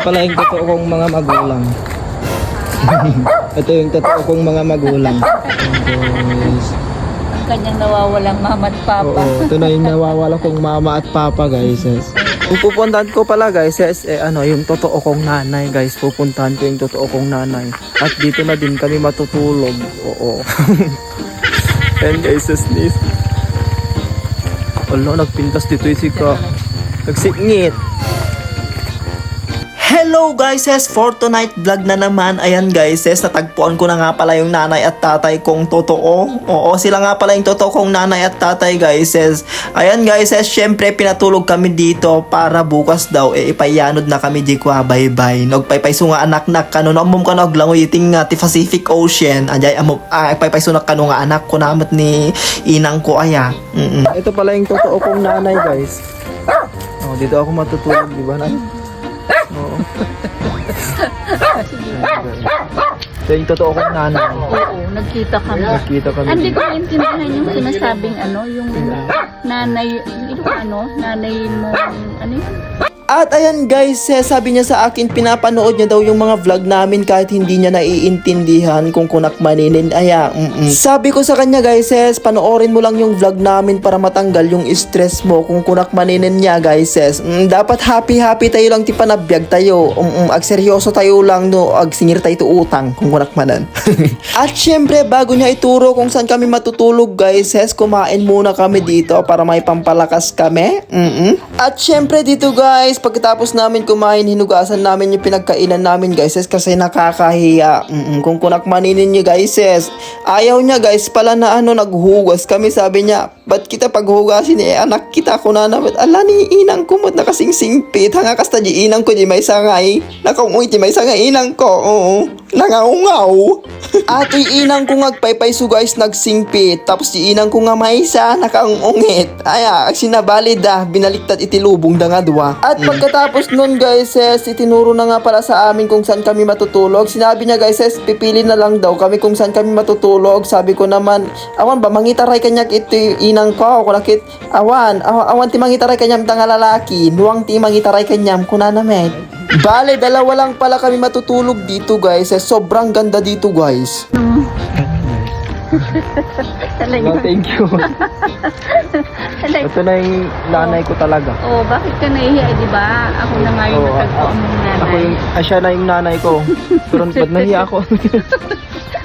pala yung totoo kong mga magulang. Ito yung totoo kong mga magulang. Guys. Ang kanyang nawawalang mama at papa. Oo, ito na yung nawawala kong mama at papa, guys. Kung pupuntahan ko pala, guys, yung totoo kong nanay, guys. Pupuntahan ko yung totoo kong nanay. At dito na din kami matutulog. Oo. And guys, sis. Wala, nagpintas dito yung sika. Nagsingit. Hello guys, for tonight vlog na naman. Ayan guys, natagpuan ko na nga pala yung nanay at tatay kong totoo. Oo, sila nga pala yung totoo kong nanay at tatay guys. Ayan guys, syempre pinatulog kami dito para bukas daw ipayanod na kami di kwa bye-bye. Nagpaypayso nga anak kano na umum ka naglangoyiting nga ti Pacific Ocean. Ajay ipaypayso na kano nga anak ko namat ni inang ko aya. Ito pala yung totoo kong nanay guys. Oh, dito ako matutulog, di ba nay? Oo. So yung totoo kong nanay. Oo, nagkita kami. Hindi ko maintindihan yung sinasabing yung nanay, nanay mo, ano yun? At ayan guys, sabi niya sa akin, pinapanood niya daw yung mga vlog namin kahit hindi niya naiintindihan kung kunak maninin. Sabi ko sa kanya guys, panoorin mo lang yung vlog namin para matanggal yung stress mo kung kunak maninin niya guys. Dapat happy tayo lang ti panabiyag tayo. Ag seryoso tayo lang no, ag singir tayo utang kung kunak manan. At syempre bago niya ituro kung saan kami matutulog guys, kumain muna kami dito para may pampalakas kami. At syempre dito guys, pagkatapos namin kumain, hinugasan namin yung pinagkainan namin guys kasi nakakahiya. Kung kunak maninin niyo guys, ayaw niya guys pala na naghugas kami. Sabi niya, ba't kita paghugasin anak kita ko na naman. Ala ni inang kumot nakasingsingpit. Hanga kasta di inang ko di may sangay. Nakaungoy di may sangay inang ko. Oo. Nangaungaw. At inang ko ngagpaypayso guys nagsingpit. Tapos di inang ko nga may isa nakaungungit. Aya, sinabalid binaliktad itilubong da nga dua. At pagkatapos nun guys, itinuro na nga pala sa amin kung saan kami matutulog. Sinabi niya guys, pipili na lang daw kami kung saan kami matutulog. Sabi ko naman, awan ba mangitaray kanyak ito inang ko. Kulakit, awan ti mangitaray kanyam tanga lalaki. Nuwang ti mangitaray kanyam kuna namin. Bale, dalawa lang pala kami matutulog dito guys. Sobrang ganda dito guys. No, thank you. Ito na yung nanay ko talaga. Oh, bakit ka nahihiya, di ba? Ako na nga yung natagpuan mong nanay. Siya na yung nanay ko. Pero ba't nahiya ako?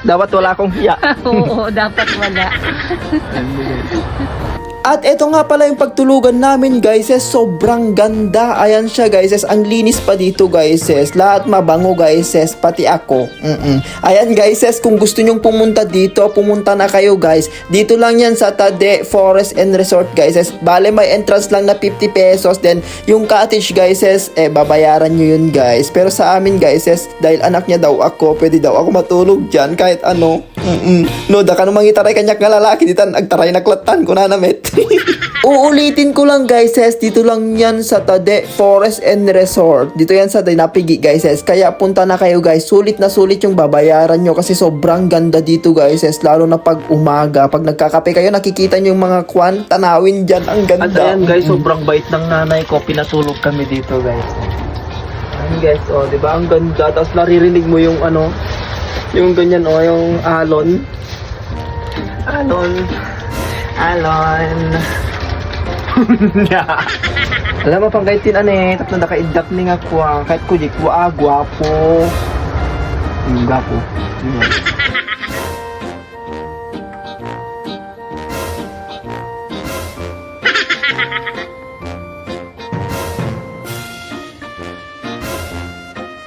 Dapat wala akong hiya. Oo, dapat wala. At eto nga pala yung pagtulugan namin guys, sobrang ganda. Ayan siya guys, ang linis pa dito guys, lahat mabango guys, pati ako. Ayan guys, kung gusto nyong pumunta dito, pumunta na kayo guys. Dito lang yan sa Tade Forest and Resort guys. Bale may entrance lang na 50 pesos. Then yung cottage guys, babayaran nyo yun guys. Pero sa amin guys, dahil anak niya daw ako, pwede daw ako matulog dyan kahit ano. No, da ka namang itaray kanyak nga lalaki, ditan agtaray naklatan ko na namit. Uulitin ko lang guys, dito lang yan sa Tade Forest and Resort. Dito yan sa Dinapigi guys, kaya punta na kayo guys. Sulit na sulit yung babayaran nyo kasi sobrang ganda dito guys, lalo na pag umaga. Pag nagkakape kayo, nakikita nyo yung mga tanawin dyan, ang ganda. At ayan guys, sobrang bait ng nanay ko, pinatulog kami dito guys. Ayan guys, diba ang ganda. Tapos naririnig mo yung yung ganyan yung alon. Alam mo pang kaitin tapos na kaidak ni nga kwa kahit ko di kwa gwapo. Gwapo.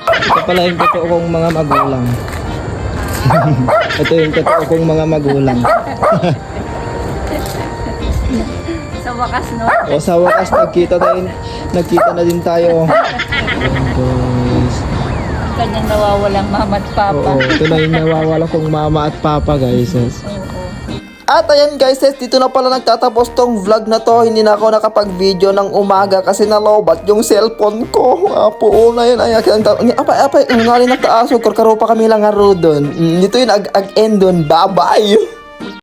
Ito pala yung totoo kong mga magulang. Ito yung totoo kong mga magulang. Sa wakas, no? O sa wakas, nagkita na din tayo. Guys. Kanyang nawawalang mama at papa. Oo, ito na yung nawawala kong mama at papa guys. Oo. At ayan guys, dito na pala nagtatapos tong vlog na to. Hindi na ako nakapag-video ng umaga kasi nalobat yung cellphone ko. Apo na yun. Apa, yung nga rin nagtaasog. Karkaro pa kami lang nga doon. Dito yun, ag-end doon. Bye-bye!